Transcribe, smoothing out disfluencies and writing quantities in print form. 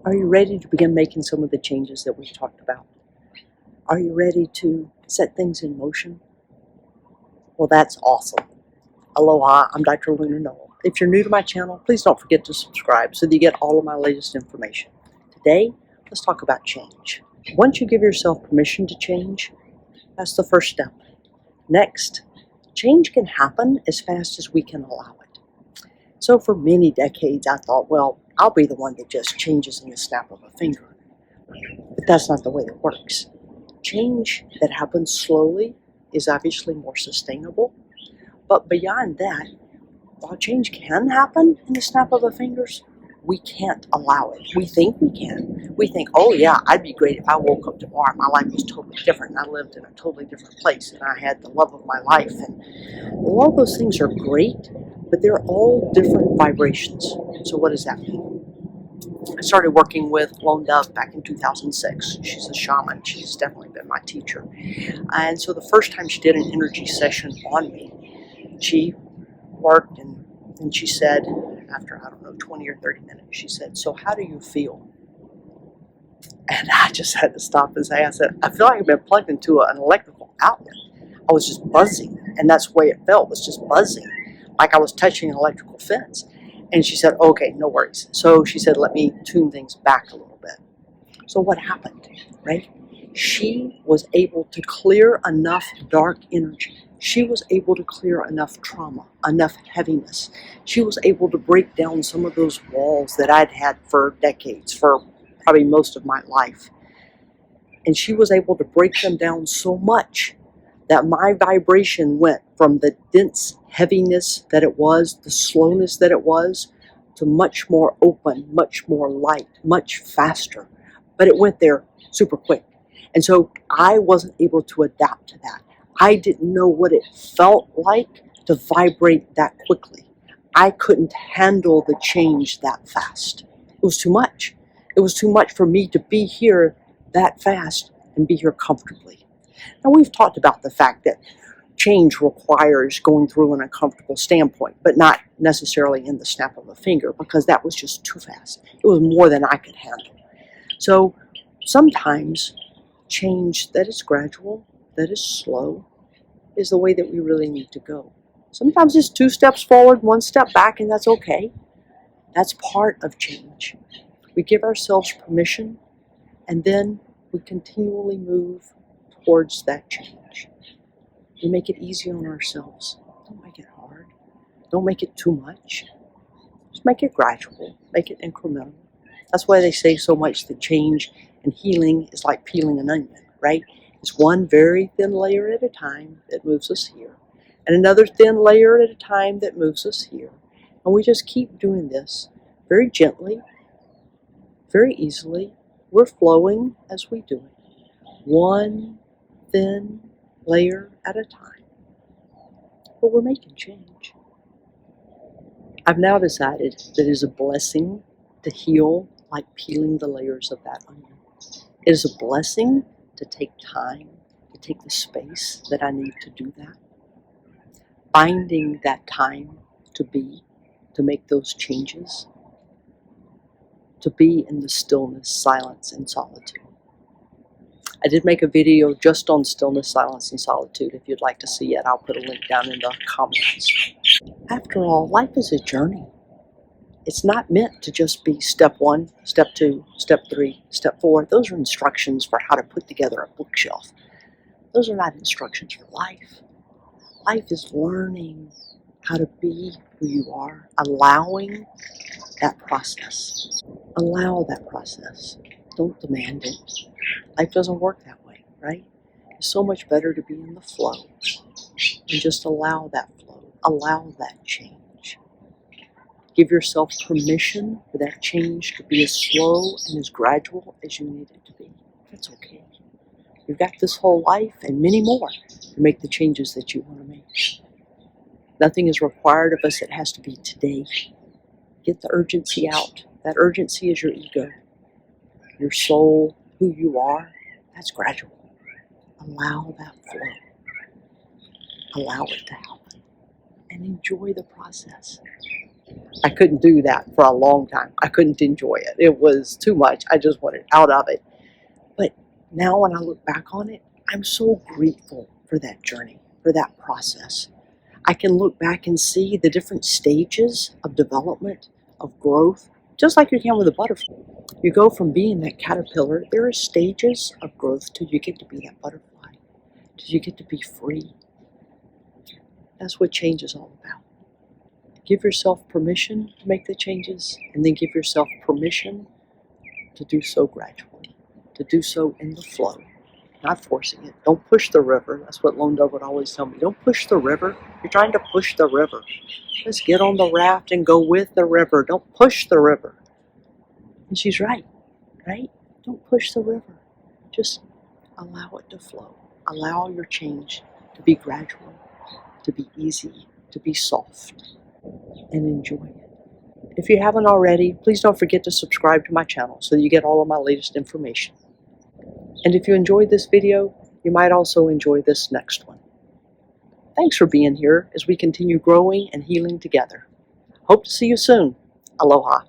Are you ready to begin making some of the changes that we've talked about? Are you ready to set things in motion? Well, that's awesome. Aloha, I'm Dr. Luna Noel. If you're new to my channel, please don't forget to subscribe so that you get all of my latest information. Today, let's talk about change. Once you give yourself permission to change, that's the first step. Next, change can happen as fast as we can allow it. So for many decades, I thought, well, I'll be the one that just changes in the snap of a finger. But that's not the way it works. Change that happens slowly is obviously more sustainable. But beyond that, while change can happen in the snap of a fingers, we can't allow it. We think we can. We think, oh yeah, I'd be great if I woke up tomorrow and my life was totally different and I lived in a totally different place and I had the love of my life. And all those things are great, but they're all different vibrations. So what does that mean? I started working with Lone Dove back in 2006. She's a shaman. She's definitely been my teacher. And so the first time she did an energy session on me, she worked and she said, after, 20 or 30 minutes, she said, so how do you feel? And I just had to stop and say, I said, I feel like I've been plugged into an electrical outlet. I was just buzzing, and that's the way it felt, was just buzzing, like I was touching an electrical fence. And she said, okay, no worries. So she said, let me tune things back a little bit. So what happened, right? She was able to clear enough dark energy. She was able to clear enough trauma, enough heaviness. She was able to break down some of those walls that I'd had for decades, for probably most of my life. And she was able to break them down so much that my vibration went from the dense heaviness that it was, the slowness that it was, to much more open, much more light, much faster. But it went there super quick. And so I wasn't able to adapt to that. I didn't know what it felt like to vibrate that quickly. I couldn't handle the change that fast. It was too much. It was too much for me to be here that fast and be here comfortably. Now, we've talked about the fact that change requires going through an uncomfortable standpoint, but not necessarily in the snap of a finger, because that was just too fast. It was more than I could handle. So sometimes change that is gradual, that is slow, is the way that we really need to go. Sometimes it's 2 steps forward, 1 step back, and that's okay. That's part of change. We give ourselves permission, and then we continually move towards that change. We make it easy on ourselves. Don't make it hard. Don't make it too much. Just make it gradual. Make it incremental. That's why they say so much that change and healing is like peeling an onion, right? It's one very thin layer at a time that moves us here, and another thin layer at a time that moves us here. And we just keep doing this very gently, very easily. We're flowing as we do it. One thin layer at a time. But we're making change. I've now decided that it is a blessing to heal like peeling the layers of that onion. It is a blessing to take time, to take the space that I need to do that. Finding that time to be, to make those changes, to be in the stillness, silence, and solitude. I did make a video just on stillness, silence, and solitude. If you'd like to see it, I'll put a link down in the comments. After all, life is a journey. It's not meant to just be step 1, step 2, step 3, step 4. Those are instructions for how to put together a bookshelf. Those are not instructions for life. Life is learning how to be who you are, allowing that process. Allow that process. Don't demand it. Life doesn't work that way, right? It's so much better to be in the flow and just allow that flow, allow that change. Give yourself permission for that change to be as slow and as gradual as you need it to be. That's okay. You've got this whole life and many more to make the changes that you want to make. Nothing is required of us. It has to be today. Get the urgency out. That urgency is your ego, your soul, who you are. That's gradual. Allow that flow. Allow it to happen. And enjoy the process. I couldn't do that for a long time. I couldn't enjoy it. It was too much. I just wanted out of it. But now when I look back on it, I'm so grateful for that journey, for that process. I can look back and see the different stages of development, of growth, just like you can with a butterfly. You go from being that caterpillar, there are stages of growth till you get to be that butterfly, till you get to be free. That's what change is all about. Give yourself permission to make the changes, and then give yourself permission to do so gradually, to do so in the flow, not forcing it. Don't push the river. That's what Lone Dove would always tell me. Don't push the river. You're trying to push the river. Just get on the raft and go with the river. Don't push the river. And she's right? Don't push the river. Just allow it to flow. Allow your change to be gradual, to be easy, to be soft, and enjoy it. If you haven't already, please don't forget to subscribe to my channel so that you get all of my latest information. And if you enjoyed this video, you might also enjoy this next one. Thanks for being here as we continue growing and healing together. Hope to see you soon. Aloha.